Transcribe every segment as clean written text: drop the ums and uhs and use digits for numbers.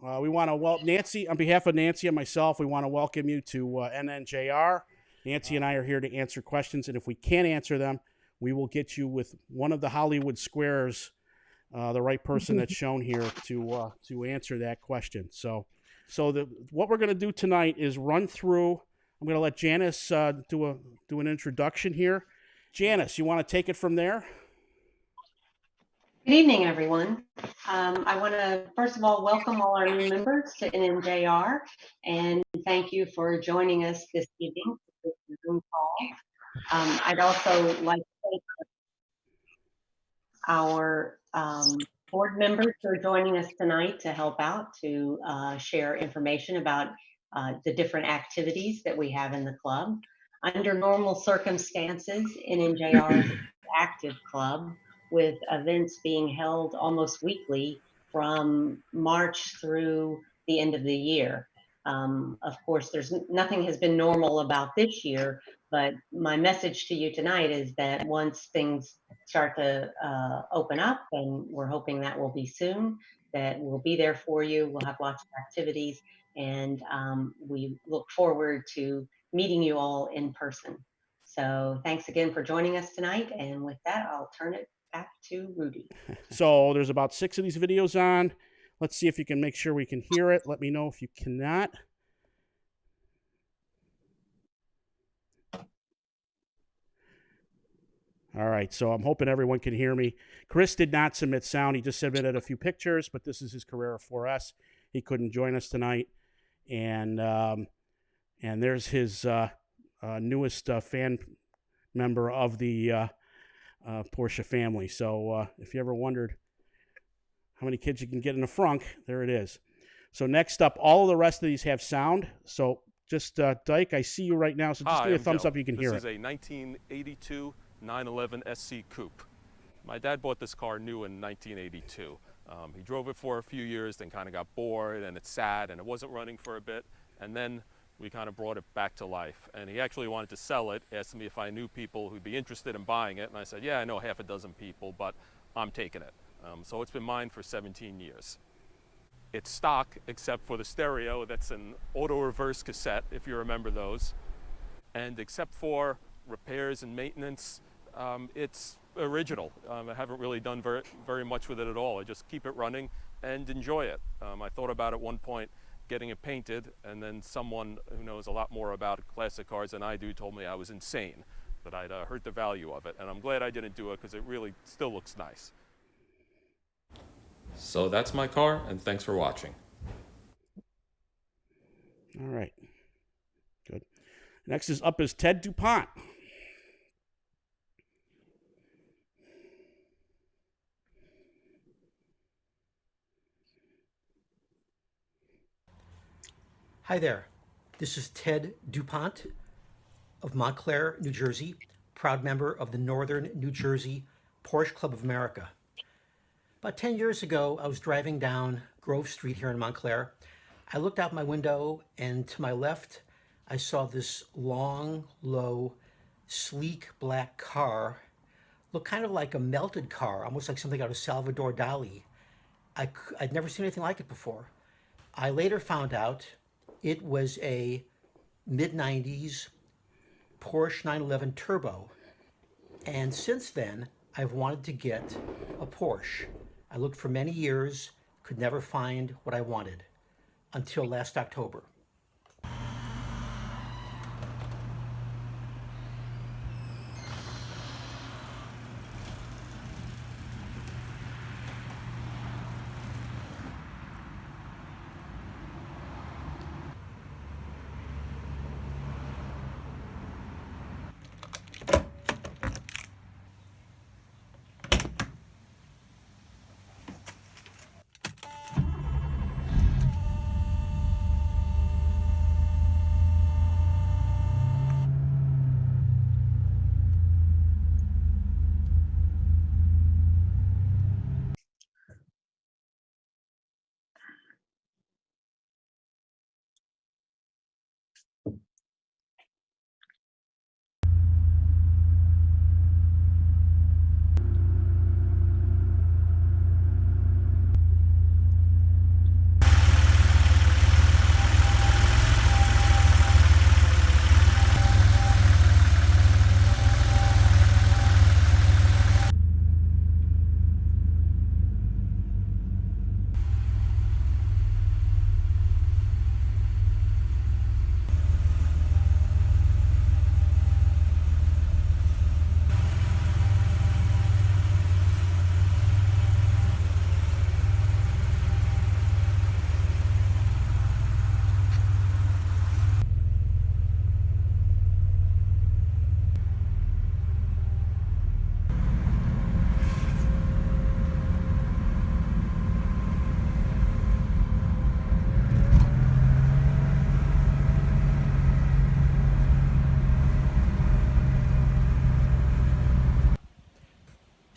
We want to welcome Nancy on behalf of Nancy and myself. We want to welcome you to NNJR. Nancy and I are here to answer questions, and if we can't answer them, we will get you with one of the Hollywood squares, the right person that's shown here to answer that question. So what we're going to do tonight is run through. I'm going to let Janice do an introduction here. Janice, you want to take it from there? Good evening, everyone. I want to, first of all, welcome all our new members to NNJR, and thank you for joining us this evening for this Zoom call. I'd also like to thank our board members who are joining us tonight to help out, to share information about the different activities that we have in the club. Under normal circumstances, NNJR is an active club with events being held almost weekly from March through the end of the year. Of course, nothing has been normal about this year, but my message to you tonight is that once things start to open up, and we're hoping that will be soon, that we'll be there for you. We'll have lots of activities, and we look forward to meeting you all in person. So thanks again for joining us tonight. And with that, I'll turn it back to Rudy. So there's about 6 of these videos on. Let's see if you can make sure we can hear it. Let me know if you cannot. All right, so I'm hoping everyone can hear me. Chris did not submit sound. He just submitted a few pictures, but this is his Carrera 4S. He couldn't join us tonight. And there's his newest fan member of the Porsche family. So if you ever wondered how many kids you can get in a frunk, there it is. So next up, all of the rest of these have sound. So just, Dyke, I see you right now. So just give me a thumbs up, you can hear it. This is a 1982 911 SC Coupe. My dad bought this car new in 1982. He drove it for a few years, then kind of got bored, and it sat, and it wasn't running for a bit. And then we kind of brought it back to life. And he actually wanted to sell it, asked me if I knew people who'd be interested in buying it. And I said, yeah, I know half a dozen people, but I'm taking it. So it's been mine for 17 years. It's stock, except for the stereo. That's an auto-reverse cassette, if you remember those. And except for repairs and maintenance, it's original. I haven't really done very much with it at all. I just keep it running and enjoy it. I thought about at one point getting it painted, and then someone who knows a lot more about classic cars than I do told me I was insane, that I'd hurt the value of it. And I'm glad I didn't do it, because it really still looks nice. So that's my car, and thanks for watching. All right. Good. Next is up is Ted DuPont. Hi there. This is Ted DuPont of Montclair, New Jersey, proud member of the Northern New Jersey Porsche Club of America. About 10 years ago, I was driving down Grove Street here in Montclair. I looked out my window, and to my left, I saw this long, low, sleek black car. Looked kind of like a melted car, almost like something out of Salvador Dali. I'd never seen anything like it before. I later found out it was a mid-90s Porsche 911 Turbo. And since then, I've wanted to get a Porsche. I looked for many years, could never find what I wanted, until last October.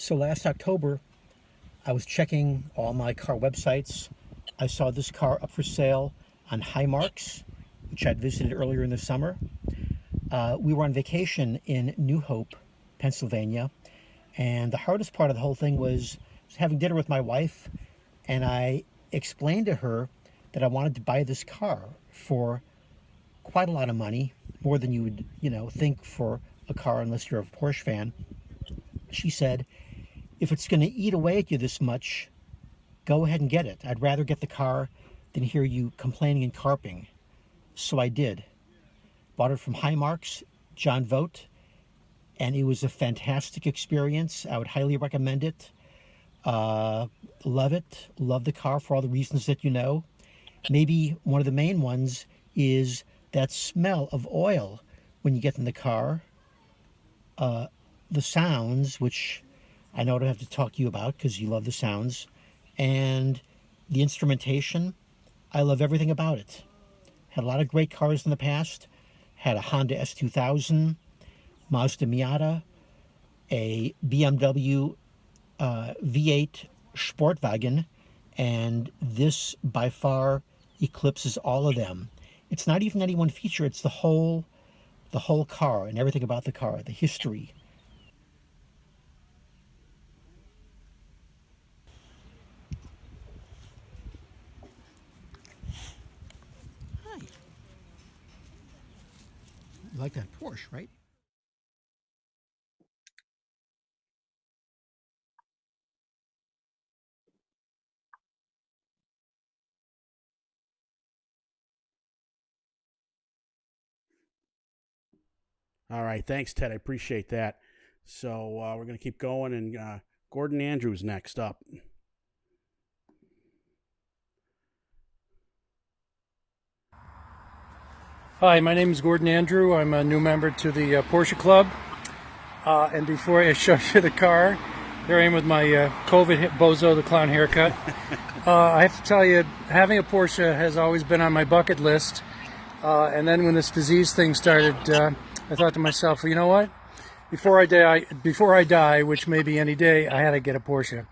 So last October, I was checking all my car websites. I saw this car up for sale on Highmarks, which I'd visited earlier in the summer. We were on vacation in New Hope, Pennsylvania, and the hardest part of the whole thing was having dinner with my wife, and I explained to her that I wanted to buy this car for quite a lot of money, more than you would, think for a car unless you're a Porsche fan. She said, if it's going to eat away at you this much, go ahead and get it. I'd rather get the car than hear you complaining and carping. So I did. Bought it from Highmarks, John Vogt, and it was a fantastic experience. I would highly recommend it. Love it. Love the car for all the reasons that you know. Maybe one of the main ones is that smell of oil when you get in the car. The sounds, which I know I don't have to talk to you about because you love the sounds, and the instrumentation. I love everything about it. Had a lot of great cars in the past. Had a Honda S2000, Mazda Miata, a BMW V8 Sportwagen, and this by far eclipses all of them. It's not even any one feature, it's the whole car and everything about the car, the history. Hi. You like that Porsche, right? All right, thanks, Ted. I appreciate that. So we're going to keep going, and Gordon Andrews next up. Hi, my name is Gordon Andrew. I'm a new member to the Porsche Club. And before I show you the car, here I am with my COVID hit bozo the clown haircut. I have to tell you, having a Porsche has always been on my bucket list. And then when this disease thing started, I thought to myself, well, you know what? Before I die, which may be any day, I had to get a Porsche.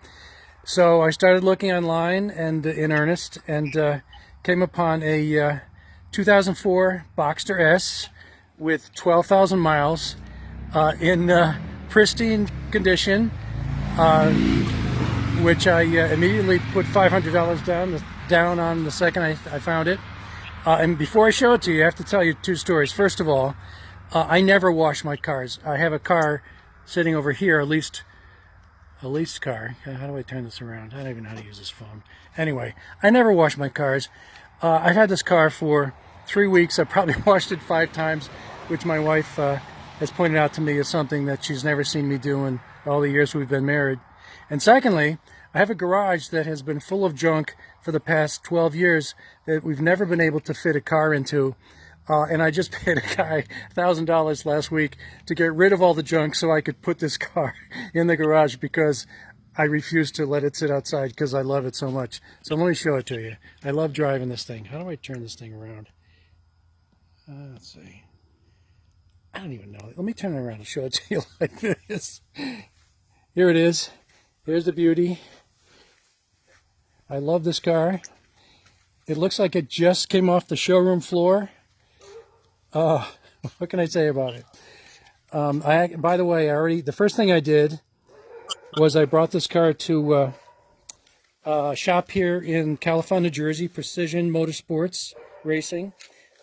So I started looking online and in earnest, and came upon a 2004 Boxster S with 12,000 miles in pristine condition, which I immediately put $500 down on the second I found it. And before I show it to you, I have to tell you two stories. First of all, I never wash my cars. I have a car sitting over here, a leased car. How do I turn this around? I don't even know how to use this phone. Anyway, I never wash my cars. I've had this car for 3 weeks. I've probably washed it 5 times, which my wife has pointed out to me is something that she's never seen me do in all the years we've been married. And secondly, I have a garage that has been full of junk for the past 12 years that we've never been able to fit a car into. And I just paid a guy $1,000 last week to get rid of all the junk so I could put this car in the garage, because I refuse to let it sit outside because I love it so much. So let me show it to you. I love driving this thing. How do I turn this thing around? Let's see. I don't even know. Let me turn it around and show it to you like this. Here it is. Here's the beauty. I love this car. It looks like it just came off the showroom floor. What can I say about it? By the way, the first thing I did was I brought this car to a shop here in Califon, New Jersey, Precision Motorsports Racing.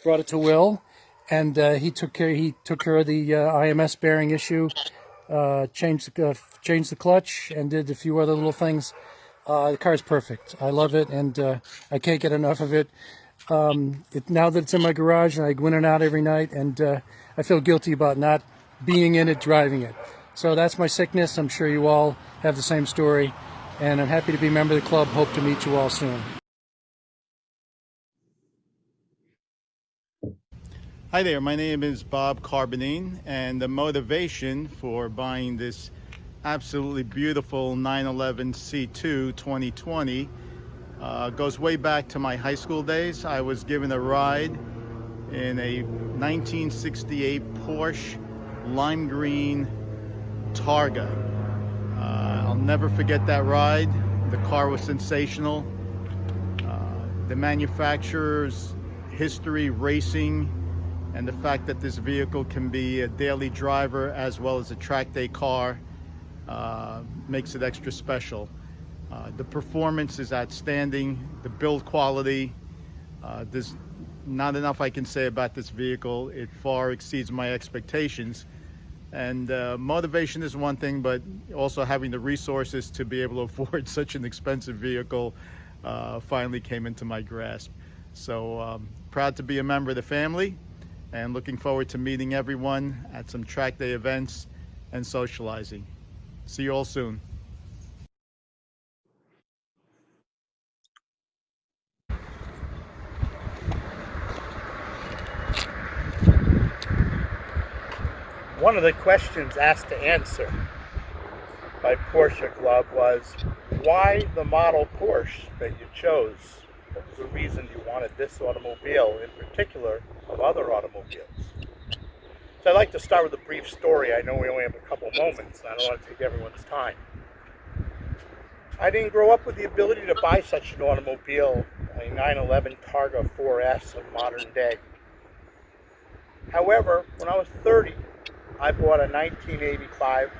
Brought it to Will, and he took care of the IMS bearing issue, changed the clutch, and did a few other little things. The car's perfect. I love it, and I can't get enough of it. Now that it's in my garage, and I go in and out every night, and I feel guilty about not being in it, driving it. So that's my sickness. I'm sure you all have the same story, and I'm happy to be a member of the club. Hope to meet you all soon. Hi there, my name is Bob Carbonine, and the motivation for buying this absolutely beautiful 911 C2 2020 goes way back to my high school days. I was given a ride in a 1968 Porsche lime green Targa. never forget that ride. The car was sensational. The manufacturer's history, racing, and the fact that this vehicle can be a daily driver as well as a track day car makes it extra special. The performance is outstanding. The build quality, there's not enough I can say about this vehicle. It far exceeds my expectations. And motivation is one thing, but also having the resources to be able to afford such an expensive vehicle finally came into my grasp. So proud to be a member of the family, and looking forward to meeting everyone at some track day events and socializing. See you all soon. One of the questions asked to answer by Porsche Club was, why the model Porsche that you chose? What was the reason you wanted this automobile in particular of other automobiles? So I'd like to start with a brief story. I know we only have a couple moments, and I don't want to take everyone's time. I didn't grow up with the ability to buy such an automobile, a 911 Targa 4S of modern day. However, when I was 30, I bought a 1985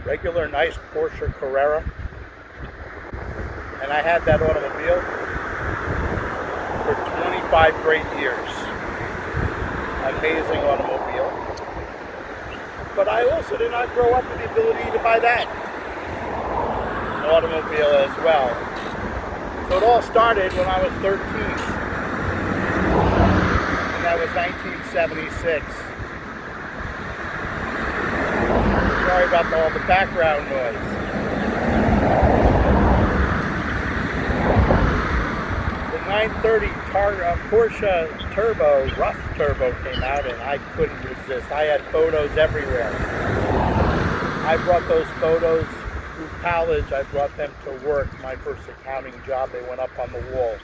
regular nice Porsche Carrera, and I had that automobile for 25 great years. Amazing automobile. But I also did not grow up with the ability to buy that automobile as well. So it all started when I was 13, and that was 1976. Sorry about all the background noise. The 930 Porsche Turbo, rough turbo came out, and I couldn't resist. I had photos everywhere. I brought those photos through college. I brought them to work. My first accounting job, they went up on the wall.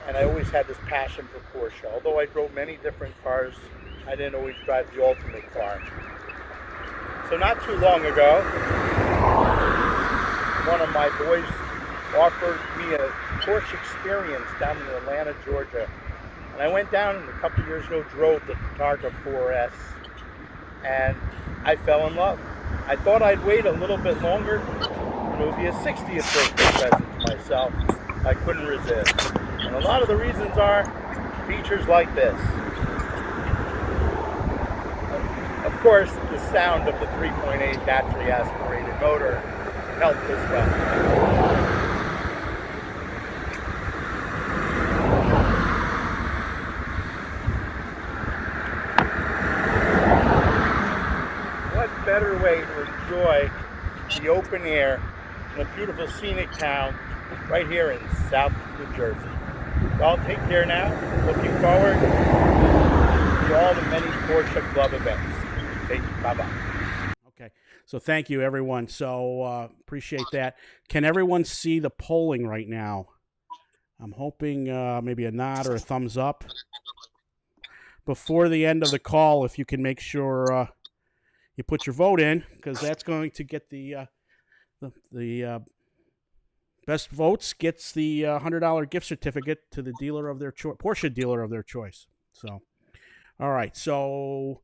And I always had this passion for Porsche. Although I drove many different cars, I didn't always drive the ultimate car. So not too long ago, one of my boys offered me a Porsche experience down in Atlanta, Georgia. And I went down and a couple years ago, drove the Targa 4S, and I fell in love. I thought I'd wait a little bit longer, and it would be a 60th birthday present to myself. I couldn't resist. And a lot of the reasons are features like this. Of course, the sound of the 3.8 battery aspirated motor helped as well. What better way to enjoy the open air in a beautiful scenic town right here in South New Jersey. So I'll take care now. Looking forward to all the many Porsche Club events. Bye-bye. Okay, so thank you, everyone. So appreciate that. Can everyone see the polling right now? I'm hoping maybe a nod or a thumbs up. Before the end of the call, if you can make sure you put your vote in, because that's going to get the best votes gets the $100 gift certificate to the dealer of their choice, Porsche dealer of their choice. So, all right. So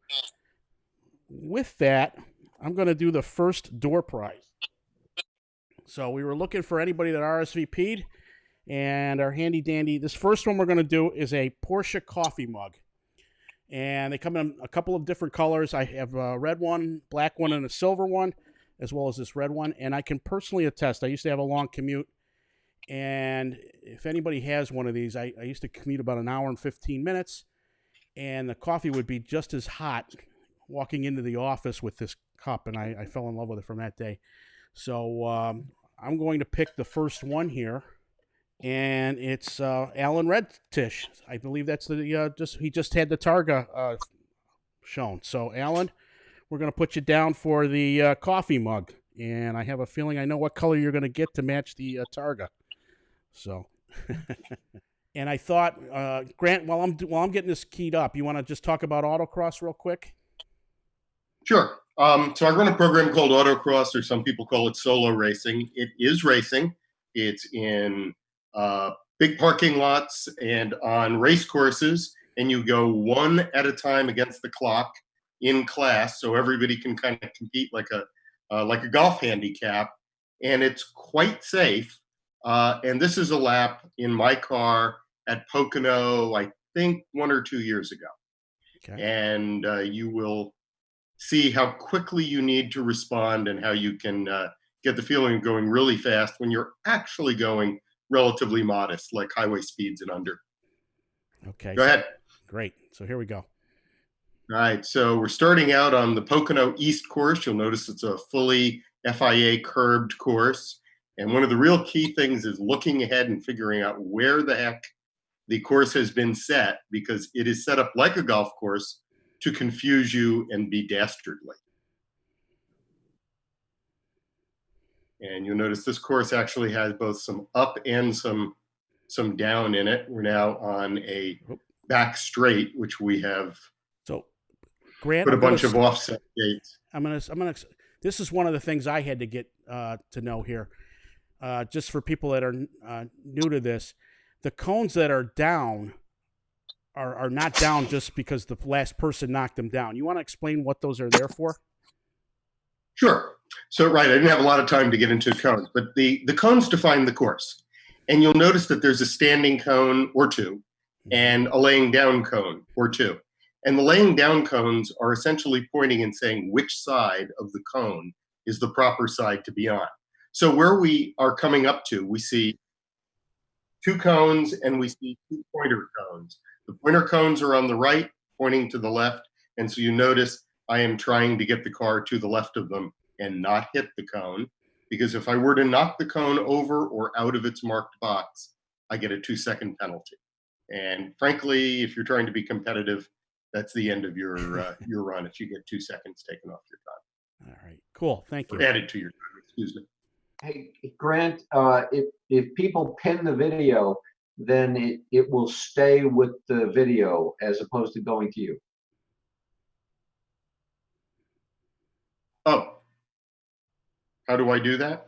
with that, I'm going to do the first door prize. So we were looking for anybody that RSVP'd, and our handy dandy. This first one we're going to do is a Porsche coffee mug, and they come in a couple of different colors. I have a red one, black one, and a silver one, as well as this red one. And I can personally attest, I used to have a long commute, and if anybody has one of these, I used to commute about an hour and 15 minutes, and the coffee would be just as hot walking into the office with this cup, and I fell in love with it from that day. So I'm going to pick the first one here, and it's Alan Redtish. I believe that's the he just had the Targa shown. So Alan, we're going to put you down for the coffee mug, and I have a feeling I know what color you're going to get to match the Targa. So, and I thought, Grant, while I'm getting this keyed up, you want to just talk about autocross real quick? Sure. So I run a program called Autocross, or some people call it solo racing. It is racing. It's in big parking lots and on race courses, and you go one at a time against the clock in class, so everybody can kind of compete like a golf handicap, and it's quite safe. And this is a lap in my car at Pocono, I think 1 or 2 years ago. Okay. And you will see how quickly you need to respond and how you can get the feeling of going really fast when you're actually going relatively modest, like highway speeds and under. Okay. Go ahead. Great. So here we go. All right. So we're starting out on the Pocono East course. You'll notice it's a fully FIA curbed course. And one of the real key things is looking ahead and figuring out where the heck the course has been set, because it is set up like a golf course to confuse you and be dastardly. And you'll notice this course actually has both some up and some down in it. We're now on a back straight, which we have So, Grant, put a bunch of offset gates. This is one of the things I had to get to know here. Just for people that are new to this, the cones that are down are not down just because the last person knocked them down. You want to explain what those are there for? Sure. So, right, I didn't have a lot of time to get into cones, but the cones define the course. And you'll notice that there's a standing cone or two and a laying down cone or two. And the laying down cones are essentially pointing and saying which side of the cone is the proper side to be on. So where we are coming up to, we see 2 cones and we see 2 pointer cones. The pointer cones are on the right, pointing to the left. And so you notice I am trying to get the car to the left of them and not hit the cone, because if I were to knock the cone over or out of its marked box, I get a 2-second penalty. And frankly, if you're trying to be competitive, that's the end of your run if you get 2 seconds taken off your time. All right, cool. Thank you. Or added to your time, excuse me. Hey, Grant, if people pin the video, then it will stay with the video as opposed to going to you. Oh, how do I do that?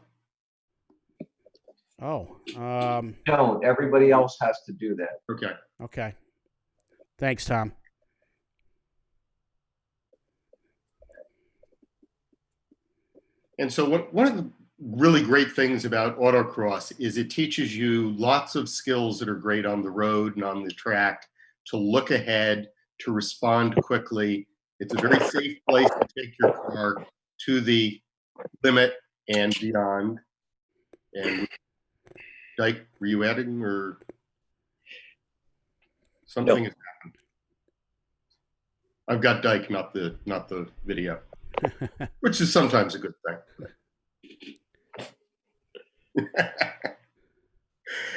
Oh, Don't. Everybody else has to do that. Okay. okay. Thanks, Tom. And so one of the really great things about autocross is it teaches you lots of skills that are great on the road and on the track, to look ahead, to respond quickly. It's a very safe place to take your car to the limit and beyond. And Dyke, were you adding or something has happened? I've got Dyke, not the video, which is sometimes a good thing.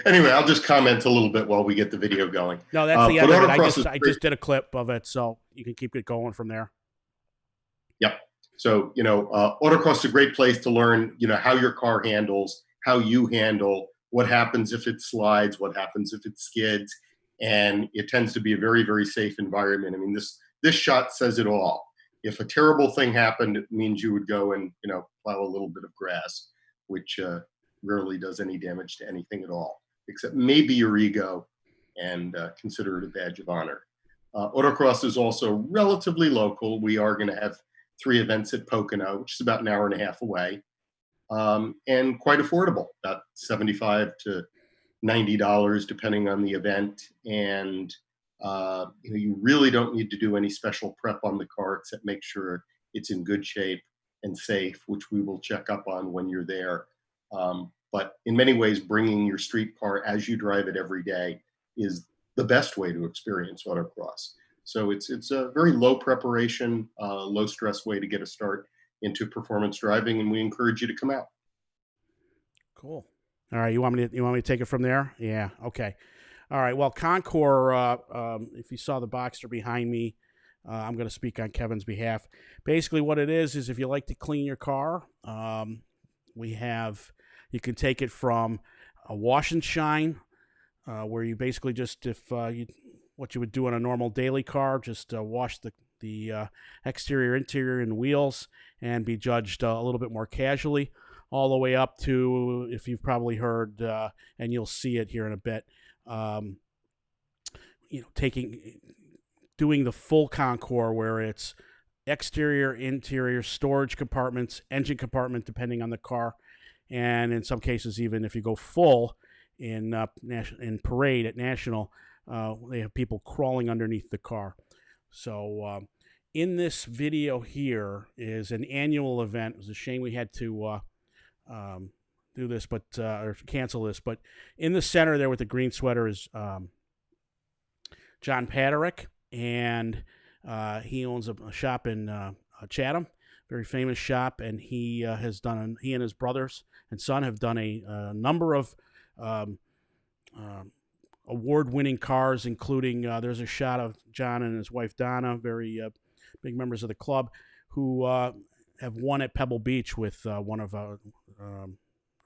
Anyway, I'll just comment a little bit while we get the video going. No, that's the end of it. I just did a clip of it, so you can keep it going from there. Yep. So, autocross is a great place to learn, how your car handles, how you handle, what happens if it slides, what happens if it skids. And it tends to be a very, very safe environment. I mean, this shot says it all. If a terrible thing happened, it means you would go and, plow a little bit of grass, which rarely does any damage to anything at all, except maybe your ego, and consider it a badge of honor. Autocross is also relatively local. We are going to have 3 events at Pocono, which is about an hour and a half away, and quite affordable, about $75 to $90, depending on the event. And you really don't need to do any special prep on the car except make sure it's in good shape and safe, which we will check up on when you're there. But in many ways, bringing your street car as you drive it every day is the best way to experience autocross. So it's a very low preparation, low stress way to get a start into performance driving, and we encourage you to come out. Cool. All right, you want me to take it from there? Yeah. Okay. All right. Well, Encore. If you saw the Boxster behind me, I'm going to speak on Kevin's behalf. Basically, what it is if you like to clean your car, you can take it from a wash and shine, where you basically just, what you would do on a normal daily car, just wash the the exterior, interior, and wheels, and be judged a little bit more casually, all the way up to, if you've probably heard, and you'll see it here in a bit, doing the full Encore, where it's exterior, interior, storage compartments, engine compartment, depending on the car, and in some cases, even if you go full in parade at National, they have people crawling underneath the car. So in this video here is an annual event. It was a shame we had to do this, or cancel this. But in the center there with the green sweater is John Paterick, and he owns a shop in Chatham, very famous shop, and he and his brothers and son have done a number of award-winning cars, including there's a shot of John and his wife Donna, very big members of the club, who have won at Pebble Beach with one of a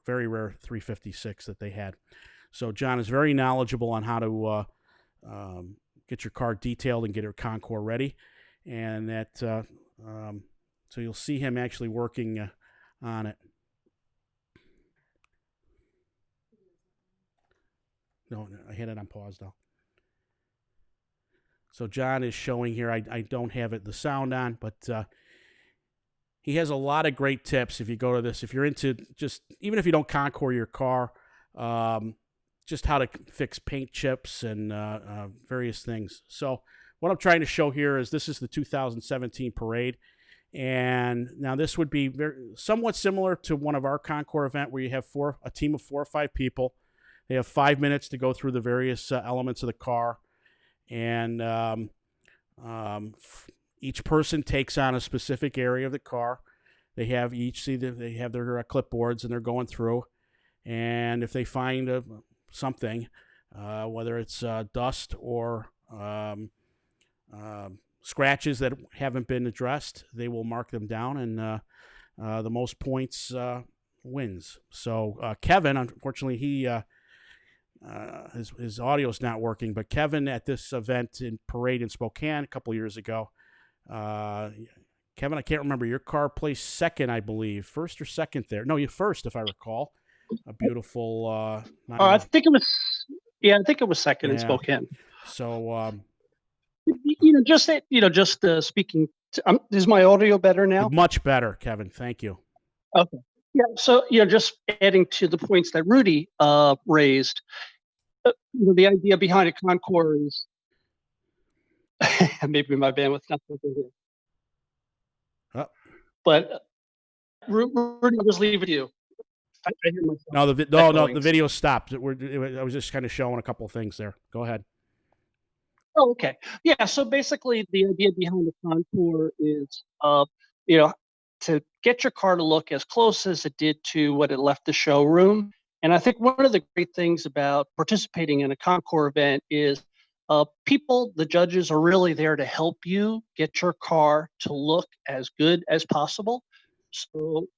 very rare 356 that they had. So John is very knowledgeable on how to get your car detailed and get your Encore ready, and that so you'll see him actually working on it. No, I had it on pause though. So John is showing here. I don't have the sound on, but he has a lot of great tips. If you go to this, if you're into even if you don't Concours your car, just how to fix paint chips and various things. So what I'm trying to show here is this is the 2017 parade. And now this would be somewhat similar to one of our Concours event where you have a team of 4 or 5 people. They have 5 minutes to go through the various elements of the car. And each person takes on a specific area of the car. They have their clipboards, and they're going through. And if they find something, whether it's dust or scratches that haven't been addressed, they will mark them down, and the most points wins. So Kevin, unfortunately, his audio's not working, but Kevin at this event in Parade in Spokane a couple years ago, Kevin, I can't remember, your car placed second, I believe, first or second there. No, you first, if I recall. A beautiful. I think it was. Yeah, I think it was second in Spokane. So, just speaking. Is my audio better now? Much better, Kevin. Thank you. Okay. Yeah. So, just adding to the points that Rudy raised, the idea behind a Concours is maybe my bandwidth's not working here. Oh. But Rudy, I'll just leave it to you. I hear myself. No, the video stopped. I was just kind of showing a couple of things there. Go ahead. Oh, okay. Yeah. So basically, the idea behind the Concours is, to get your car to look as close as it did to what it left the showroom. And I think one of the great things about participating in a Concours event is the judges are really there to help you get your car to look as good as possible. So,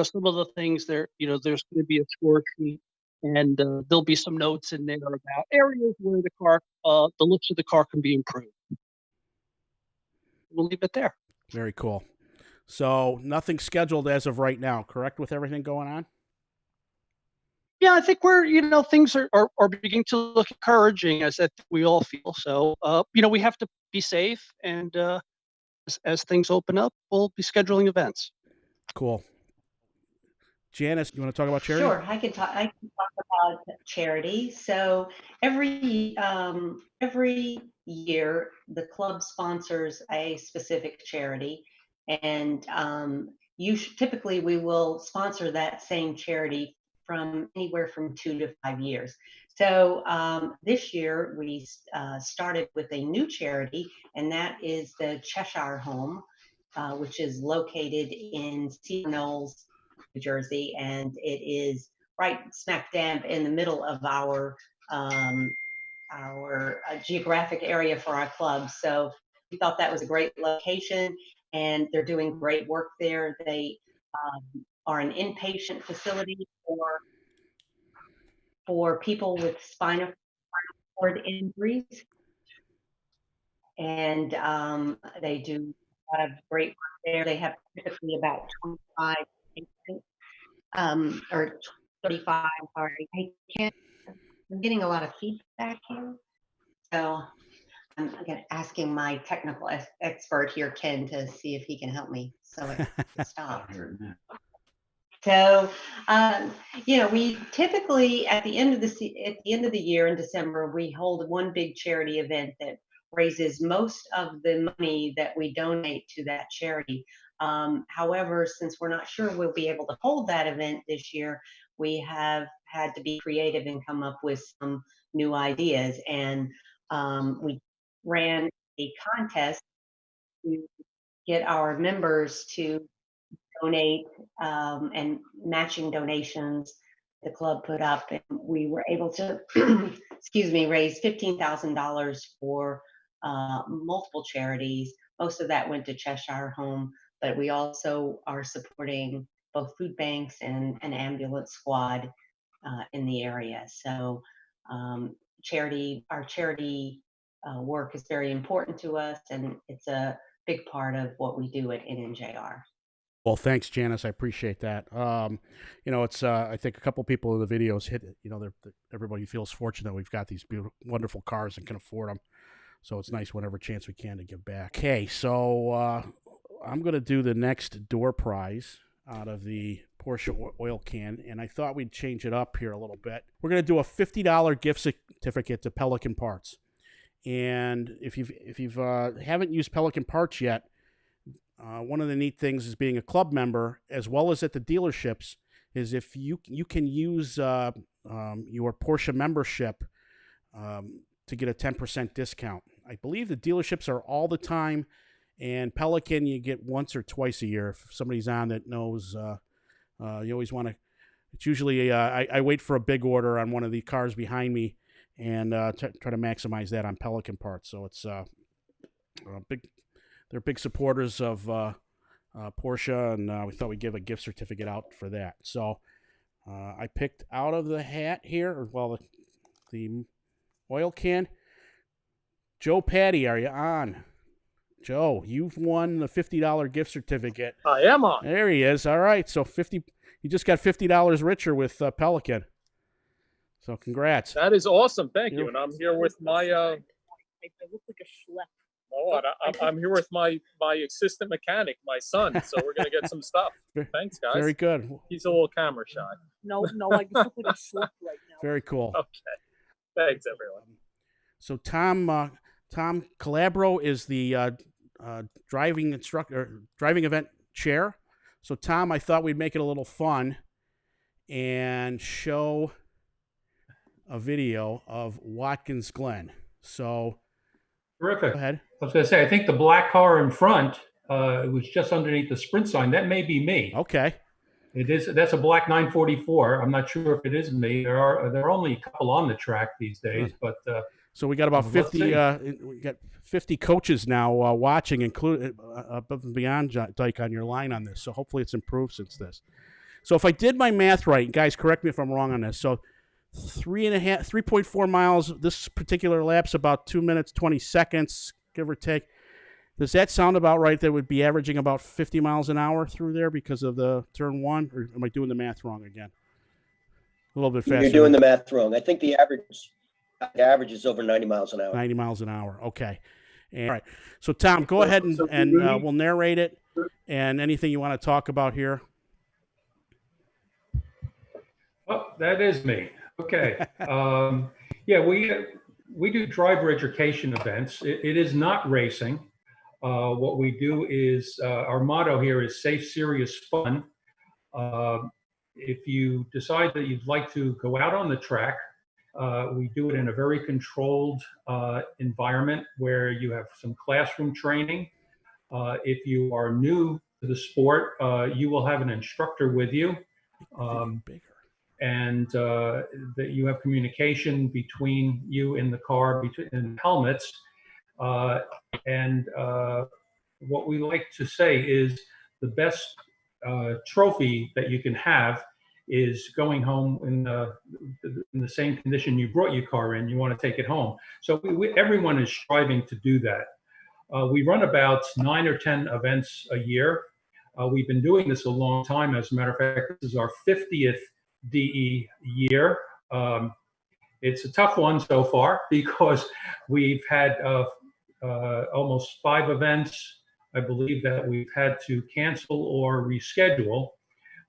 some of the things there, there's going to be a score sheet, and there'll be some notes in there about areas where the looks of the car can be improved. We'll leave it there. Very cool. So nothing scheduled as of right now, correct, with everything going on? Yeah, I think things are beginning to look encouraging, as we all feel. So, we have to be safe, and as things open up, we'll be scheduling events. Cool. Janice, you want to talk about charity? Sure, I can talk about charity. So every year, the club sponsors a specific charity, and typically we will sponsor that same charity from anywhere from 2 to 5 years. So this year we started with a new charity, and that is the Cheshire Home, which is located in Cedar Knolls, New Jersey, and it is right smack dab in the middle of our geographic area for our club. So we thought that was a great location, and they're doing great work there. They are an inpatient facility for people with spinal cord injuries, and they do a lot of great work there. They have typically about 25 patients, or 35, sorry. I'm getting a lot of feedback here. So I'm asking my technical expert here, Ken, to see if he can help me so it can stop. So, we typically at the end of the year in December, we hold one big charity event that raises most of the money that we donate to that charity. However, since we're not sure we'll be able to hold that event this year, we have had to be creative and come up with some new ideas. And we ran a contest to get our members to donate, and matching donations the club put up, and we were able to excuse me, raise $15,000 for multiple charities. Most of that went to Cheshire Home, but we also are supporting both food banks and an ambulance squad in the area. So our charity work is very important to us, and it's a big part of what we do at NNJR. Well, thanks, Janice. I appreciate that. It's I think a couple people in the videos hit it. Everybody feels fortunate we've got these beautiful, wonderful cars and can afford them. So it's nice whenever chance we can to give back. Okay, so I'm going to do the next door prize out of the Porsche oil can, and I thought we'd change it up here a little bit. We're going to do a $50 gift certificate to Pelican Parts. And if you haven't used Pelican Parts yet, one of the neat things is being a club member, as well as at the dealerships, is if you can use your Porsche membership to get a 10% discount. I believe the dealerships are all the time, and Pelican you get once or twice a year. If somebody's on that knows, you always want to. It's usually I wait for a big order on one of the cars behind me, and try to maximize that on Pelican Parts. So it's big. They're big supporters of Porsche, and we thought we'd give a gift certificate out for that. So I picked out of the hat here, the oil can. Joe Patty, are you on? Joe, you've won the $50 gift certificate. I am on. There he is. All right, so you just got $50 richer with Pelican. So congrats. That is awesome. Thank you. And I'm here with my. I look like a schlep. Oh, I'm here with my assistant mechanic, my son. So we're gonna get some stuff. Thanks, guys. Very good. He's a little camera shy. No, I just look like a schlep right now. Very cool. Okay. Thanks, everyone. So Tom Calabro is the driving event chair. So Tom, I thought we'd make it a little fun and show a video of Watkins Glen. So terrific. Go ahead. I was going to say, I think the black car in front was just underneath the Sprint sign. That may be me. Okay. It is. That's a black 944. I'm not sure if it is me. There are only a couple on the track these days, but. So we got about 50. We got 50 coaches now watching, including above and beyond, Dyke, on your line on this. So hopefully it's improved since this. So if I did my math right, guys, correct me if I'm wrong on this. So 3.4 miles. This particular lap's about 2 minutes 20 seconds, give or take. Does that sound about right? That would be averaging about 50 miles an hour through there because of the turn one, or am I doing the math wrong again? A little bit faster. You're doing the math wrong. I think the average is over 90 miles an hour. 90 miles an hour. Okay. All right. So Tom, go ahead and we'll narrate it, and anything you want to talk about here. Oh, that is me. Okay. Yeah, we do driver education events. It is not racing. What we do is our motto here is safe, serious, fun. If you decide that you'd like to go out on the track, we do it in a very controlled environment where you have some classroom training. If you are new to the sport, you will have an instructor with you. And that you have communication between you in the car, in helmets. And what we like to say is the best trophy that you can have is going home in the same condition you brought your car in. You want to take it home. So everyone is striving to do that. We run about 9 or 10 events a year. We've been doing this a long time. As a matter of fact, this is our 50th DE year. It's a tough one so far because we've had almost 5 events, I believe, that we've had to cancel or reschedule.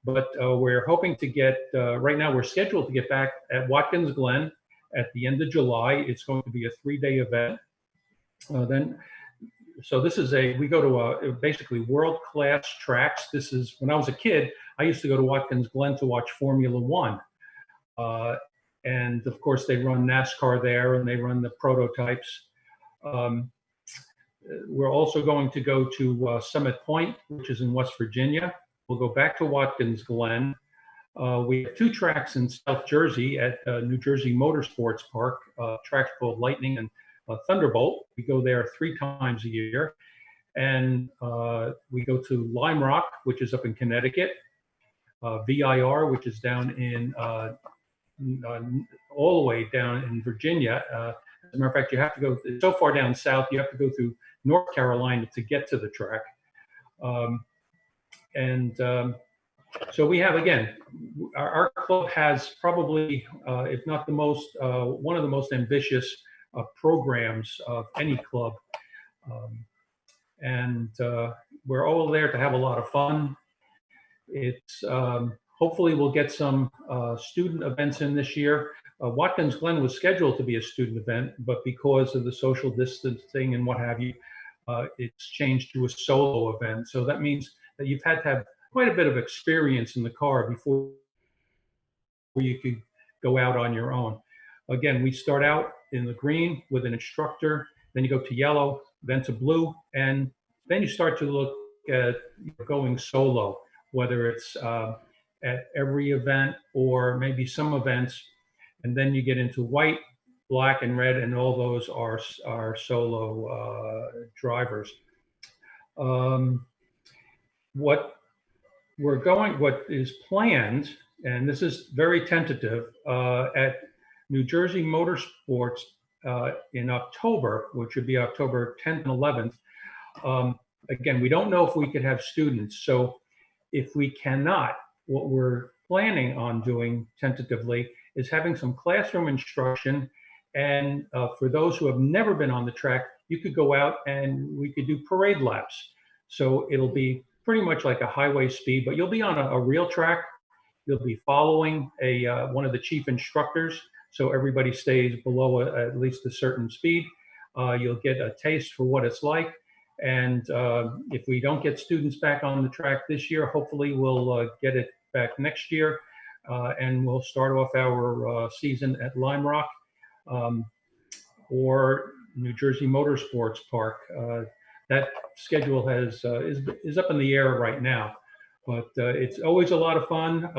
But we're hoping to get, right now we're scheduled to get back at Watkins Glen at the end of July. It's going to be a 3-day event. So this is we go to basically world-class tracks. This is, when I was a kid, I used to go to Watkins Glen to watch Formula One. And of course they run NASCAR there and they run the prototypes. We're also going to go to Summit Point, which is in West Virginia. We'll go back to Watkins Glen. We have 2 tracks in South Jersey at New Jersey Motorsports Park, tracks called Lightning and Thunderbolt. We go there 3 times a year. And we go to Lime Rock, which is up in Connecticut, VIR, which is down in, all the way down in Virginia. As a matter of fact, you have to go so far down south, you have to go through North Carolina to get to the track. So we have, again, our club has probably, if not the most, one of the most ambitious programs of any club. We're all there to have a lot of fun. It's hopefully we'll get some student events in this year. Watkins Glen was scheduled to be a student event, but because of the social distancing and what have you, it's changed to a solo event. So that means that you've had to have quite a bit of experience in the car before you could go out on your own. Again, we start out in the green with an instructor, then you go to yellow, then to blue, and then you start to look at going solo, whether it's at every event or maybe some events, and then you get into white, black, and red, and all those are solo drivers. What is planned, and this is very tentative, at New Jersey Motorsports in October, which would be October 10th and 11th. Again, we don't know if we could have students. So if we cannot, what we're planning on doing tentatively is having some classroom instruction. And for those who have never been on the track, you could go out and we could do parade laps. So it'll be pretty much like a highway speed, but you'll be on a real track. You'll be following one of the chief instructors, so everybody stays below at least a certain speed. You'll get a taste for what it's like. And if we don't get students back on the track this year, hopefully we'll get it back next year. And we'll start off our season at Lime Rock or New Jersey Motorsports Park. That schedule is up in the air right now, but it's always a lot of fun.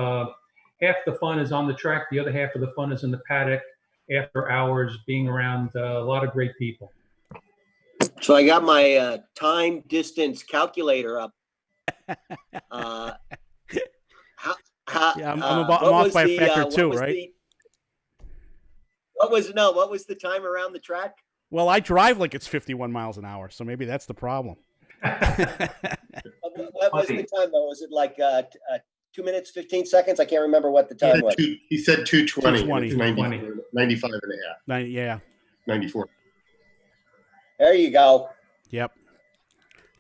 Half the fun is on the track, the other half of the fun is in the paddock after hours, being around a lot of great people. So I got my time distance calculator up. I'm off by a factor 2, right? What was the time around the track? Well, I drive like it's 51 miles an hour, so maybe that's the problem. What was the time though? Was it like 2 minutes, 15 seconds? I can't remember what the time was. He said 220. 220. 95 and a half. Yeah. 94. There you go. Yep.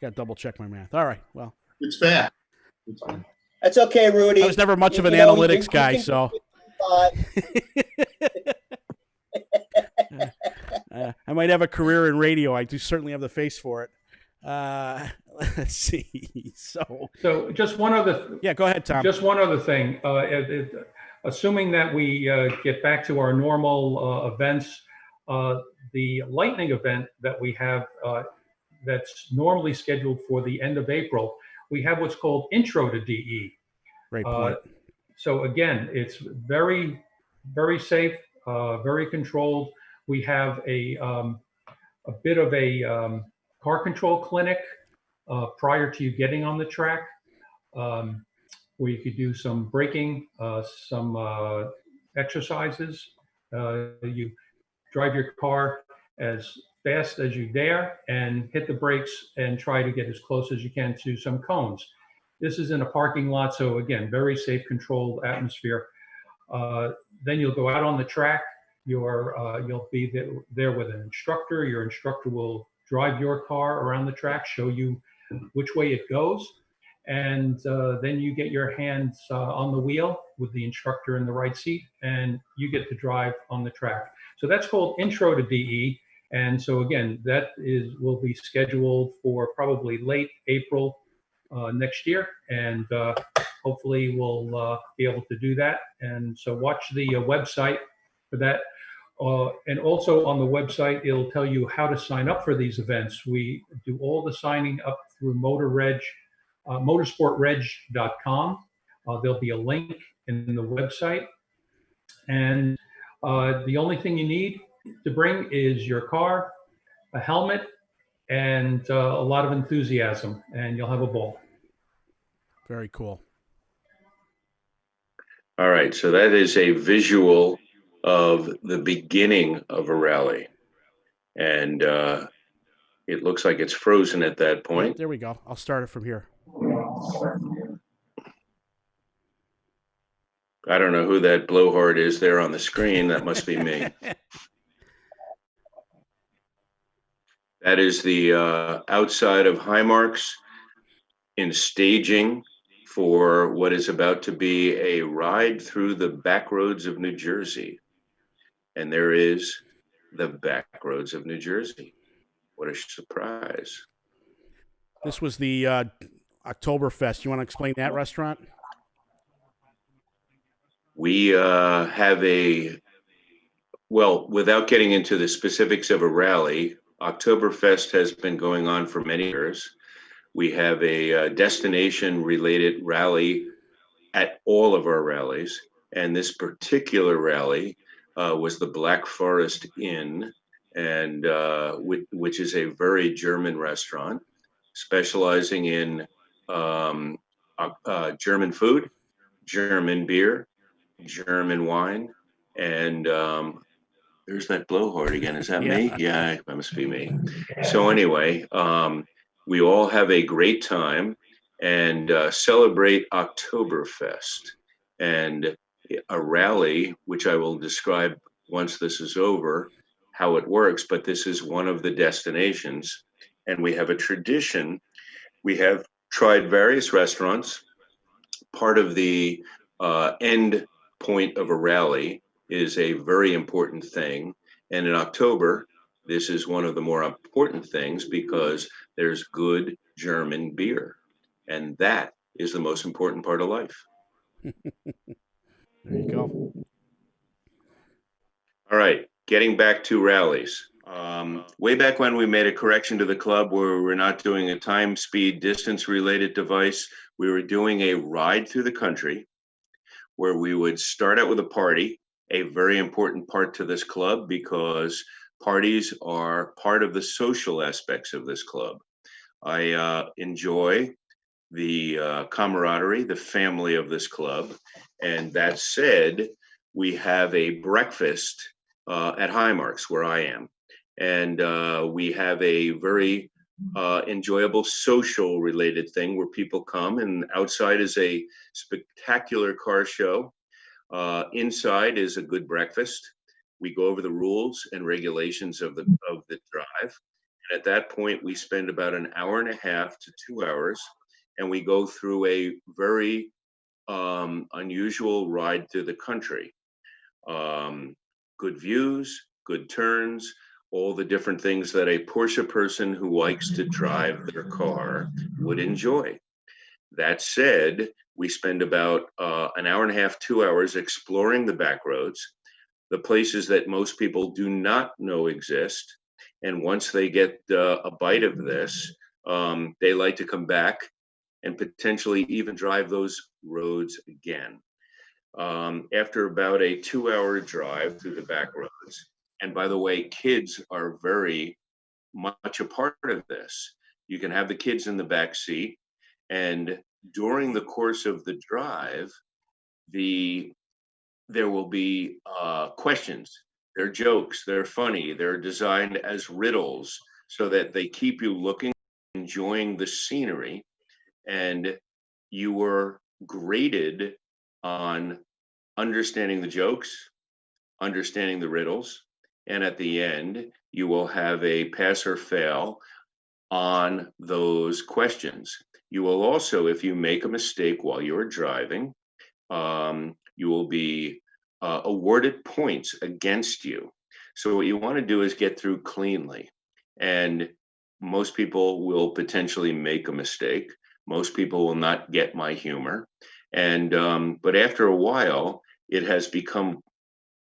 Got to double check my math. All right. Well, it's fast. That's okay, Rudy. I was never much of an analytics guy, so. I might have a career in radio. I do certainly have the face for it. Let's see. So just one other. Yeah, go ahead, Tom. Just one other thing. Assuming that we get back to our normal events, the lightning event that we have that's normally scheduled for the end of April, we have what's called Intro to DE. Great point. So again, it's very, very safe, very controlled. We have a bit of a car control clinic prior to you getting on the track, where you could do some braking, some exercises. You drive your car as fast as you dare and hit the brakes and try to get as close as you can to some cones. This is in a parking lot, so again, very safe, controlled atmosphere. Then you'll go out on the track. You'll be there with an instructor. Your instructor will drive your car around the track, show you which way it goes. And then you get your hands on the wheel with the instructor in the right seat, and you get to drive on the track. So that's called Intro to DE. And so again, that will be scheduled for probably late April next year, and hopefully we'll be able to do that. And so watch the website for that. And also on the website, it'll tell you how to sign up for these events. We do all the signing up through motorsportreg.com. There'll be a link in the website. And the only thing you need to bring is your car, a helmet, and a lot of enthusiasm, and you'll have a ball. Very cool. All right, so that is a visual of the beginning of a rally. And it looks like it's frozen at that point. Yep, there we go. I'll start it from here. I don't know who that blowhard is there on the screen. That must be me. That is the outside of Highmarks in staging for what is about to be a ride through the back roads of New Jersey. And there is the back roads of New Jersey. What a surprise. This was the Oktoberfest. You want to explain that restaurant? We have well, without getting into the specifics of a rally, Oktoberfest has been going on for many years. We have a destination-related rally at all of our rallies, and this particular rally was the Black Forest Inn, and which is a very German restaurant, specializing in German food, German beer, German wine, and there's that blowhard again. Is that me? Yeah, that must be me. So anyway, we all have a great time and celebrate Oktoberfest. And a rally, which I will describe once this is over, how it works, but this is one of the destinations. And we have a tradition. We have tried various restaurants. Part of the end point of a rally is a very important thing. And in October, this is one of the more important things because there's good German beer. And that is the most important part of life. There you go. All right, getting back to rallies. Way back when we made a correction to the club where we're not doing a time, speed, distance related device, we were doing a ride through the country where we would start out with a party, a very important part to this club because parties are part of the social aspects of this club. I enjoy the camaraderie, the family of this club. And that said, we have a breakfast at Highmarks where I am. And we have a very enjoyable social related thing where people come, and outside is a spectacular car show. Inside is a good breakfast. We go over the rules and regulations of the drive. And at that point, we spend about an hour and a half to 2 hours, and we go through a very unusual ride through the country. Good views, good turns, all the different things that a Porsche person who likes to drive their car would enjoy. That said, we spend about an hour and a half, 2 hours exploring the back roads, the places that most people do not know exist. And once they get a bite of this, they like to come back and potentially even drive those roads again. After about a 2 hour drive through the back roads, and by the way, kids are very much a part of this. You can have the kids in the back seat, and during the course of the drive, there will be questions. They're jokes, they're funny, they're designed as riddles so that they keep you looking, enjoying the scenery, and you were graded on understanding the jokes, understanding the riddles, and at the end, you will have a pass or fail on those questions. You will also, if you make a mistake while you're driving, you will be awarded points against you. So what you want to do is get through cleanly. And most people will potentially make a mistake. Most people will not get my humor. And but after a while, it has become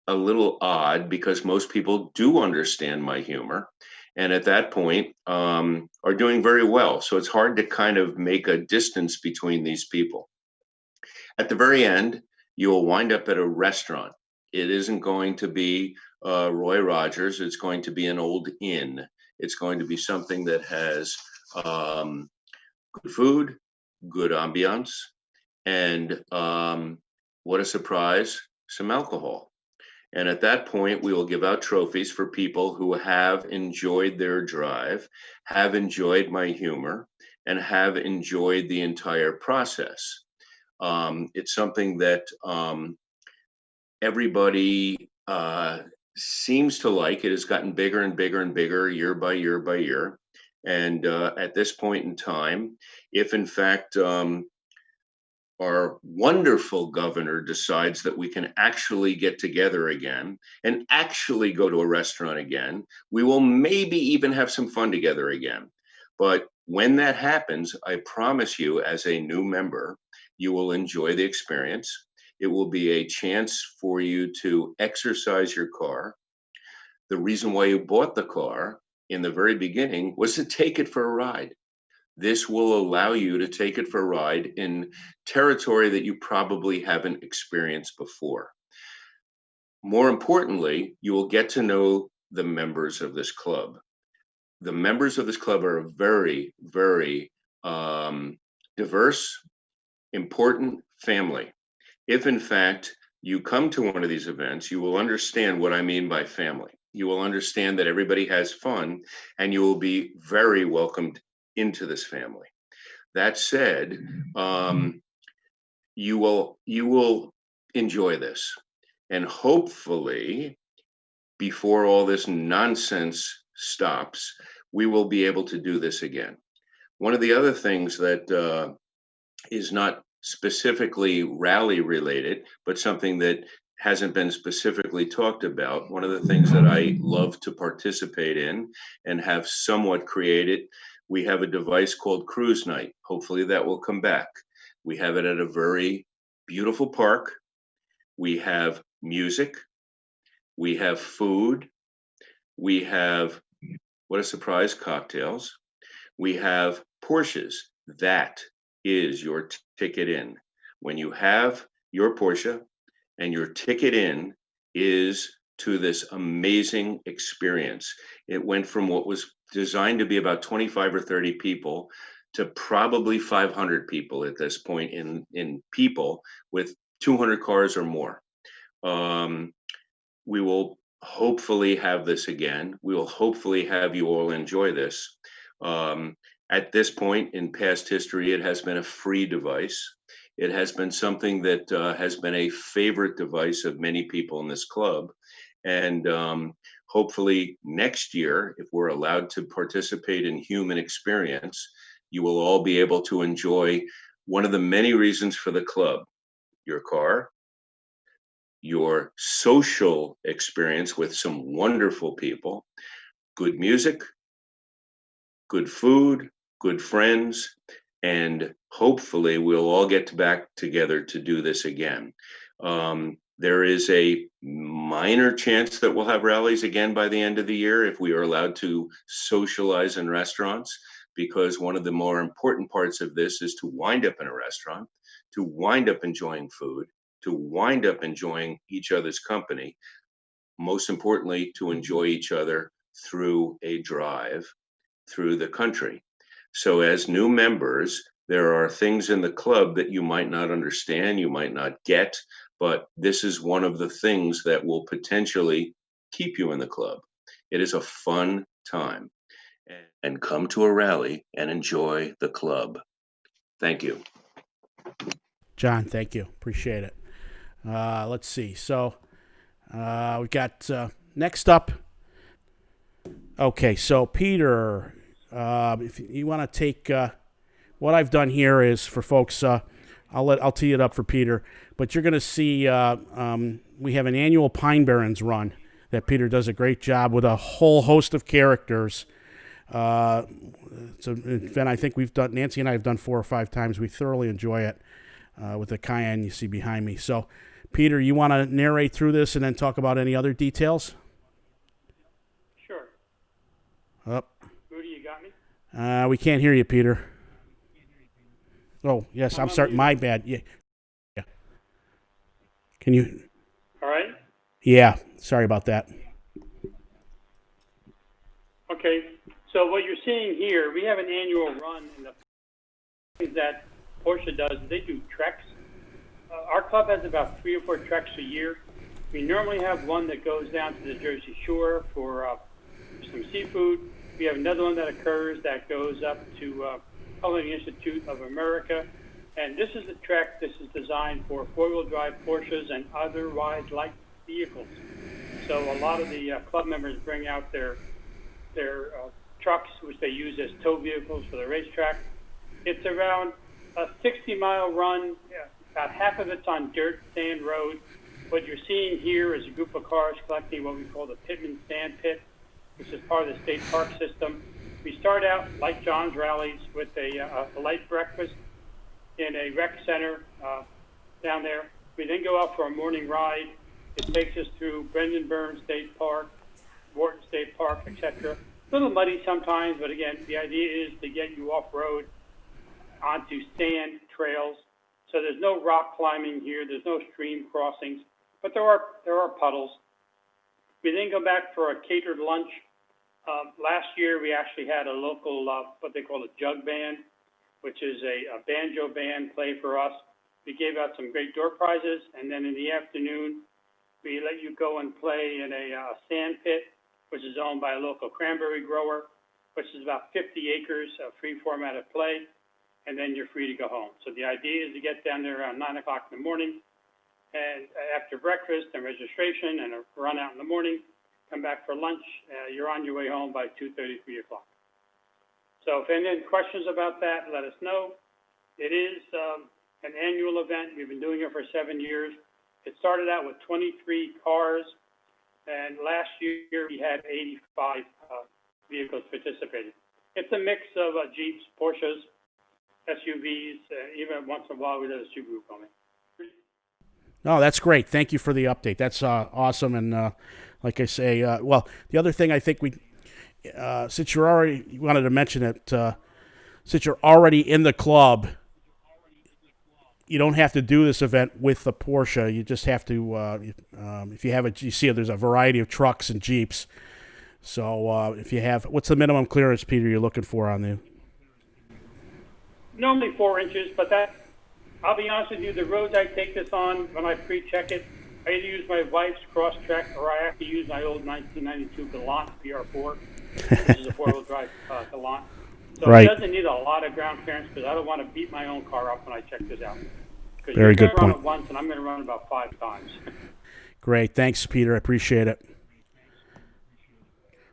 a little odd because most people do understand my humor, and at that point are doing very well. So it's hard to kind of make a distance between these people. At the very end, you will wind up at a restaurant. It isn't going to be Roy Rogers. It's going to be an old inn. It's going to be something that has good food, good ambiance, and what a surprise, some alcohol. And at that point, we will give out trophies for people who have enjoyed their drive, have enjoyed my humor, and have enjoyed the entire process. It's something that everybody seems to like. It has gotten bigger and bigger and bigger year by year by year. And at this point in time, if in fact our wonderful governor decides that we can actually get together again and actually go to a restaurant again, we will maybe even have some fun together again. But when that happens, I promise you, as a new member, you will enjoy the experience. It will be a chance for you to exercise your car. The reason why you bought the car in the very beginning was to take it for a ride. This will allow you to take it for a ride in territory that you probably haven't experienced before. More importantly, you will get to know the members of this club. The members of this club are a very, very diverse, important family. If in fact you come to one of these events, you will understand what I mean by family. You will understand that everybody has fun, and you will be very welcomed into this family. That said, you will enjoy this, and hopefully, before all this nonsense stops, we will be able to do this again. One of the other things that is not specifically rally related, but something that hasn't been specifically talked about. One of the things that I love to participate in and have somewhat created, we have a device called Cruise Night. Hopefully that will come back. We have it at a very beautiful park. We have music. We have food. We have, what a surprise, cocktails. We have Porsches. That is your ticket in. When you have your Porsche and your ticket in is to this amazing experience. It went from what was designed to be about 25 or 30 people to probably 500 people at this point in people with 200 cars or more. We will hopefully have this again. We will hopefully have you all enjoy this. At this point in past history, it has been a free device. It has been something that has been a favorite device of many people in this club. And hopefully next year, if we're allowed to participate in human experience, you will all be able to enjoy one of the many reasons for the club: your car, your social experience with some wonderful people, good music, good food, good friends, and hopefully we'll all get back together to do this again. There is a minor chance that we'll have rallies again by the end of the year if we are allowed to socialize in restaurants, because one of the more important parts of this is to wind up in a restaurant, to wind up enjoying food, to wind up enjoying each other's company, most importantly, to enjoy each other through a drive through the country. So as new members, there are things in the club that you might not understand, you might not get, but this is one of the things that will potentially keep you in the club. It is a fun time. And come to a rally and enjoy the club. Thank you. John, thank you. Appreciate it. Let's see. So we got next up. Okay, so Peter, if you want to take what I've done here is for folks. I'll tee it up for Peter, but you're going to see we have an annual Pine Barrens run that Peter does a great job with a whole host of characters. It's an event I think Nancy and I have done 4 or 5 times. We thoroughly enjoy it with the Cayenne you see behind me. So, Peter, you want to narrate through this and then talk about any other details? Sure. Up. Rudy, you got me? We can't hear you, Peter. Oh, yes, I'm sorry. My bad. Yeah. Can you? All right. Yeah, sorry about that. Okay. So what you're seeing here, we have an annual run, and the things that Porsche does, they do treks. Our club has about 3 or 4 treks a year. We normally have one that goes down to the Jersey Shore for some seafood. We have another one that occurs that goes up to Culinary Institute of America. And this is a trek. This is designed for 4-wheel drive Porsches and otherwise light vehicles. So a lot of the club members bring out their trucks, which they use as tow vehicles for the racetrack. It's around a 60-mile run. About half of it's on dirt sand road. What you're seeing here is a group of cars collecting what we call the Pittman Sand Pit, which is part of the state park system. We start out, like John's rallies, with a light breakfast in a rec center down there. We then go out for a morning ride. It takes us through Brendan Burns State Park, Wharton State Park, etc. A little muddy sometimes, but again, the idea is to get you off-road onto sand trails. So there's no rock climbing here. There's no stream crossings, but there are puddles. We then go back for a catered lunch. Last year, we actually had a local, what they call a jug band, which is a banjo band play for us. We gave out some great door prizes, and then in the afternoon, we let you go and play in a sand pit, which is owned by a local cranberry grower, which is about 50 acres of free formatted play, and then you're free to go home. So the idea is to get down there around 9 o'clock in the morning, and after breakfast and registration and a run out in the morning, come back for lunch, you're on your way home by 2:30, 3 o'clock. So if any questions about that, let us know. It is an annual event. We've been doing it for 7 years. It started out with 23 cars, and last year we had 85 vehicles participating. It's a mix of Jeeps, Porsches, SUVs, even once in a while we let a Subaru come in. No, that's great. Thank you for the update. That's awesome. And like I say, well, the other thing I think since you wanted to mention it, since you're already in the club, you don't have to do this event with the Porsche. You just have to, if you have you see there's a variety of trucks and Jeeps. So if you have, what's the minimum clearance, Peter, you're looking for on the? Normally 4 inches, but I'll be honest with you, the roads I take this on, when I pre-check it, I either use my wife's Crosstrek or I have to use my old 1992 Galant PR4, which is a 4-wheel drive Galant. So right. It doesn't need a lot of ground clearance because I don't want to beat my own car up when I check this out. Because Very you're good going to run point. it once and I'm going to run it about 5 times. Great. Thanks, Peter. I appreciate it.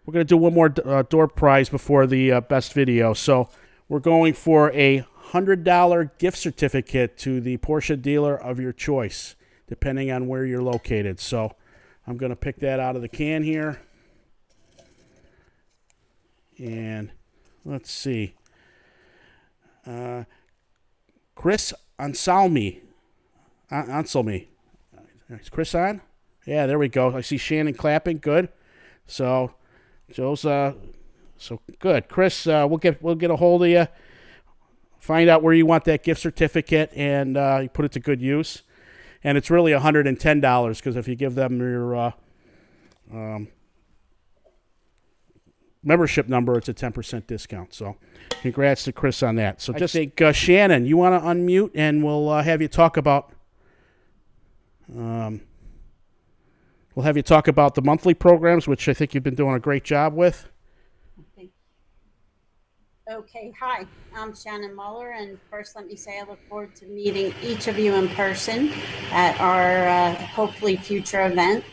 We're going to do one more door prize before the best video. So we're going for a $100 gift certificate to the Porsche dealer of your choice, depending on where you're located. So I'm going to pick that out of the can here. And let's see. Chris Anselmi. Is Chris on? Yeah, there we go. I see Shannon clapping. Good. So Joe's so good. Chris, we'll get a hold of you. Find out where you want that gift certificate and you put it to good use. And it's really $110 because if you give them your membership number, it's a 10% discount. So congrats to Chris on that. So just think, Shannon, you want to unmute and we'll have you talk about We'll have you talk about the monthly programs, which I think you've been doing a great job with. Okay, hi, I'm Shannon Muller, and first let me say I look forward to meeting each of you in person at our hopefully future event.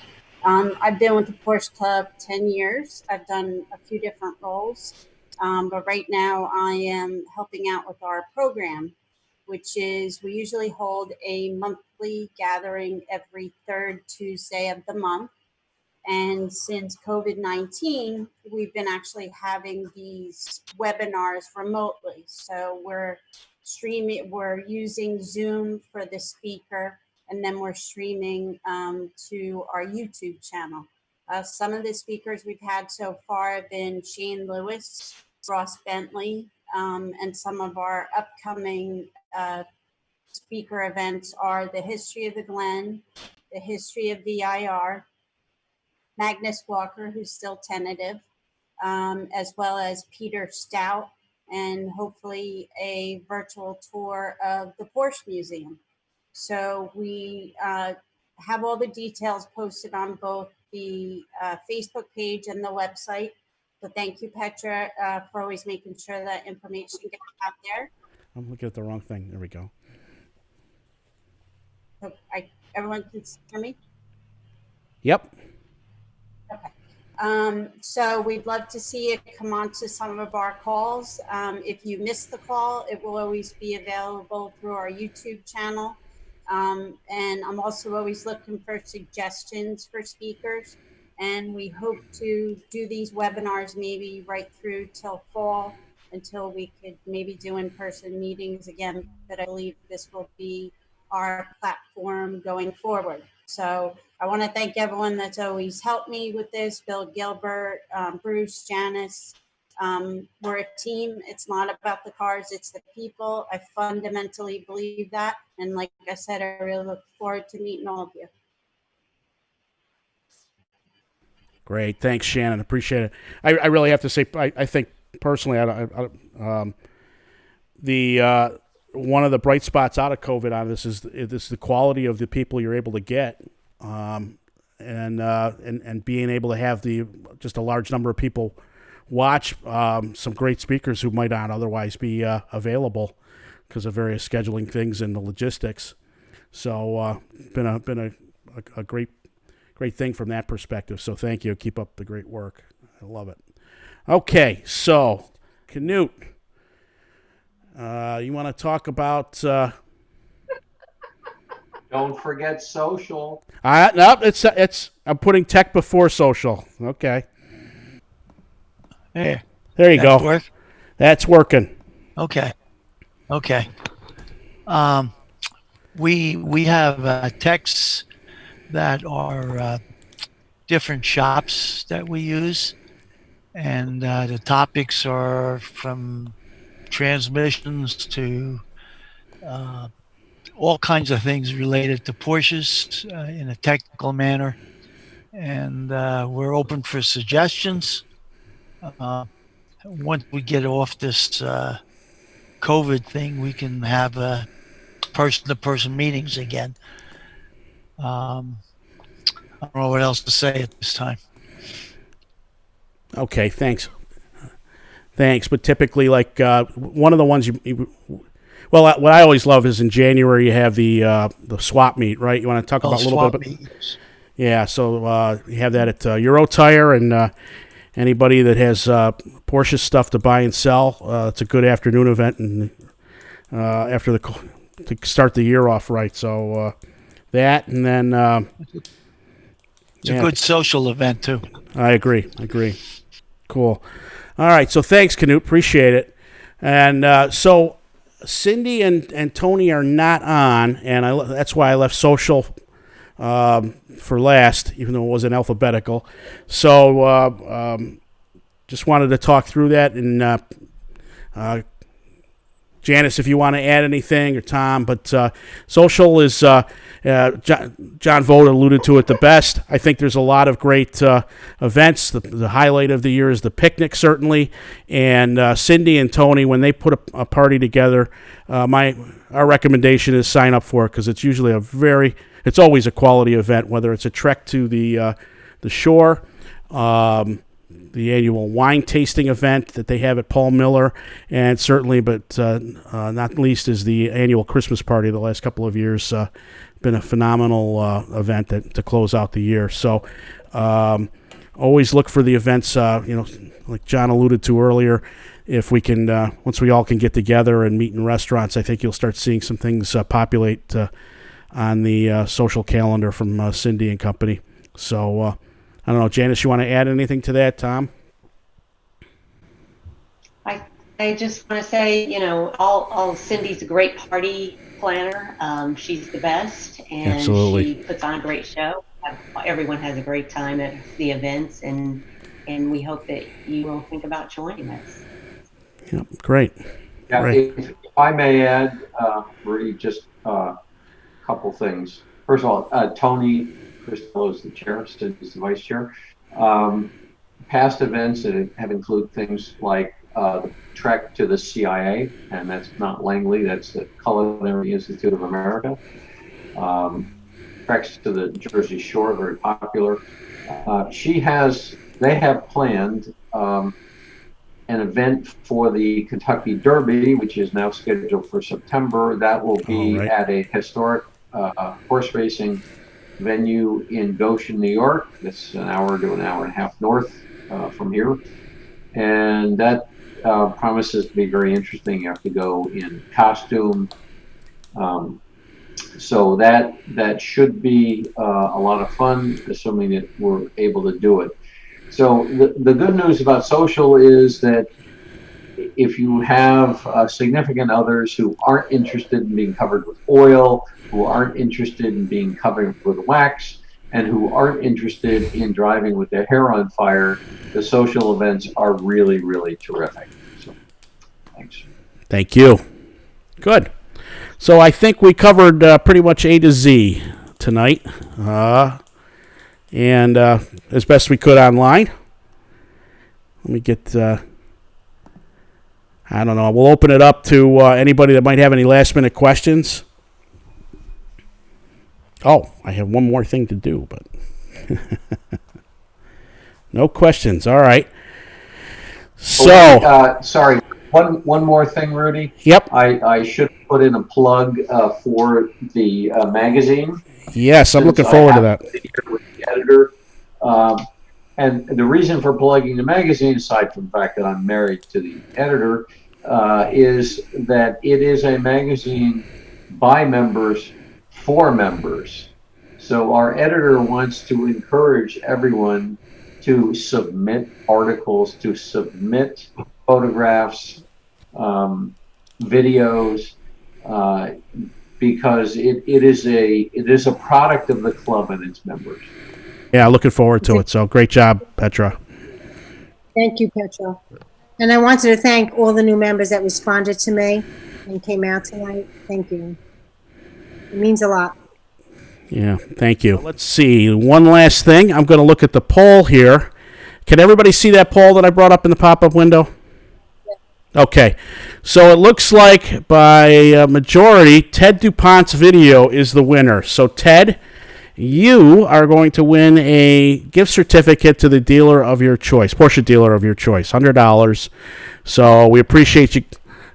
I've been with the Porsche Club 10 years. I've done a few different roles, but right now I am helping out with our program, which is we usually hold a monthly gathering every third Tuesday of the month. And since COVID-19, we've been actually having these webinars remotely. So we're streaming, we're using Zoom for the speaker, and then we're streaming to our YouTube channel. Some of the speakers we've had so far have been Shane Lewis, Ross Bentley, and some of our upcoming speaker events are the history of the Glen, the history of VIR, Magnus Walker, who's still tentative, as well as Peter Stout, and hopefully a virtual tour of the Porsche Museum. So we have all the details posted on both the Facebook page and the website. So thank you, Petra, for always making sure that information gets out there. I'm looking at the wrong thing. There we go. So everyone can hear me? Yep. Okay. So we'd love to see you come on to some of our calls. If you missed the call, it will always be available through our YouTube channel. And I'm also always looking for suggestions for speakers. And we hope to do these webinars maybe right through till fall until we could maybe do in-person meetings again. But I believe this will be our platform going forward. So I want to thank everyone that's always helped me with this, Bill Gilbert, Bruce, Janice. We're a team. It's not about the cars, it's the people. I fundamentally believe that. And like I said, I really look forward to meeting all of you. Great. Thanks, Shannon. Appreciate it. I really have to say, I think personally, one of the bright spots out of COVID on this is the quality of the people you're able to get, and being able to have just a large number of people watch some great speakers who might not otherwise be available because of various scheduling things and the logistics. So been a great thing from that perspective. So thank you. Keep up the great work. I love it. Okay, so Canute. You want to talk about? Don't forget social. No, it's. I'm putting tech before social. Okay. Hey, there you go. Work? That's working. Okay. We have techs that are different shops that we use, and the topics are from transmissions to all kinds of things related to Porsches in a technical manner, and we're open for suggestions. Once we get off this COVID thing, we can have person-to-person meetings again. I don't know what else to say at this time. Okay, thanks. But typically, like one of the ones well, what I always love is in January you have the swap meet, right? You want to talk about a little bit about? Yeah, so you have that at Euro Tire, and anybody that has Porsche stuff to buy and sell, it's a good afternoon event, and after to start the year off right. So that, and then it's a good social event too. I agree. Cool. All right, so thanks, Canute. Appreciate it. And so Cindy and Tony are not on, and that's why I left social for last, even though it wasn't alphabetical. So just wanted to talk through that and Janice, if you want to add anything, or Tom, but social is, John Vogt alluded to it the best. I think there's a lot of great events. The highlight of the year is the picnic, certainly. And Cindy and Tony, when they put a party together, our recommendation is sign up for it, because it's usually it's always a quality event, whether it's a trek to the shore, the annual wine tasting event that they have at Paul Miller, and certainly, but not least, is the annual Christmas party. The last couple of years been a phenomenal event to close out the year. So always look for the events, like John alluded to earlier. If we can, once we all can get together and meet in restaurants, I think you'll start seeing some things populate on the social calendar from Cindy and company. So I don't know, Janice, you want to add anything to that, Tom? I just want to say, all Cindy's a great party planner. She's the best, and Absolutely. She puts on a great show. Everyone has a great time at the events, and we hope that you will think about joining us. Yep, great. Yeah, great. if I may add, Rudy, just a couple things. First of all, Tony Cristello is the chair, Cindy's the vice chair. Past events that have included things like the trek to the CIA, and that's not Langley, that's the Culinary Institute of America. Treks to the Jersey Shore, very popular. They have planned an event for the Kentucky Derby, which is now scheduled for September. That will be at a historic horse racing venue in Goshen, New York. That's an hour to an hour and a half north from here. And that promises to be very interesting. You have to go in costume. So that should be a lot of fun, assuming that we're able to do it. So the good news about social is that if you have significant others who aren't interested in being covered with oil, who aren't interested in being covered with wax, and who aren't interested in driving with their hair on fire, the social events are really, really terrific. So, thanks. Thank you. Good. So I think we covered pretty much A to Z tonight, and as best we could online. Let me get, I don't know, we'll open it up to anybody that might have any last-minute questions. Oh, I have one more thing to do, but no questions. All right. So, sorry, one more thing, Rudy. Yep. I should put in a plug for the magazine. Yes, I'm looking forward to that. With the editor. And the reason for plugging the magazine, aside from the fact that I'm married to the editor, is that it is a magazine by members for members. So our editor wants to encourage everyone to submit articles, to submit photographs, videos, because it is a product of the club and its members. Yeah, looking forward to it. So great job, Petra. Thank you, Petra. And I wanted to thank all the new members that responded to me and came out tonight. Thank you. It means a lot. Yeah, thank you. Let's see. One last thing. I'm going to look at the poll here. Can everybody see that poll that I brought up in the pop-up window? Yeah. Okay. So it looks like by a majority, Ted DuPont's video is the winner. So, Ted, you are going to win a gift certificate to the dealer of your choice, Porsche dealer of your choice, $100. So we appreciate you,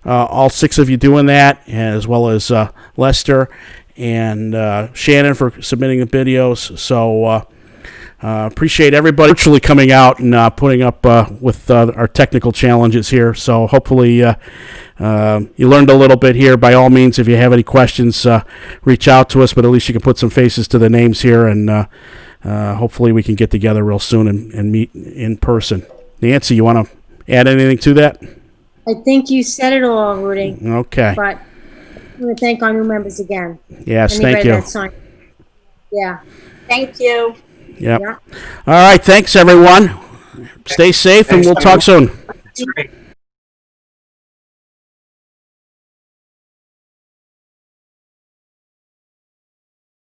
all six of you doing that, as well as Lester and Shannon for submitting the videos. So appreciate everybody virtually coming out and putting up with our technical challenges here. So hopefully you learned a little bit here. By all means, if you have any questions, reach out to us, but at least you can put some faces to the names here, and hopefully we can get together real soon and meet in person. Nancy, you want to add anything to that? I think you said it all, Rudy. Okay. But I want to thank our new members again. Yes, thank you. Yeah. Thank you. Yep. Yeah. All right, thanks, everyone. Stay safe, and we'll talk soon. That's great.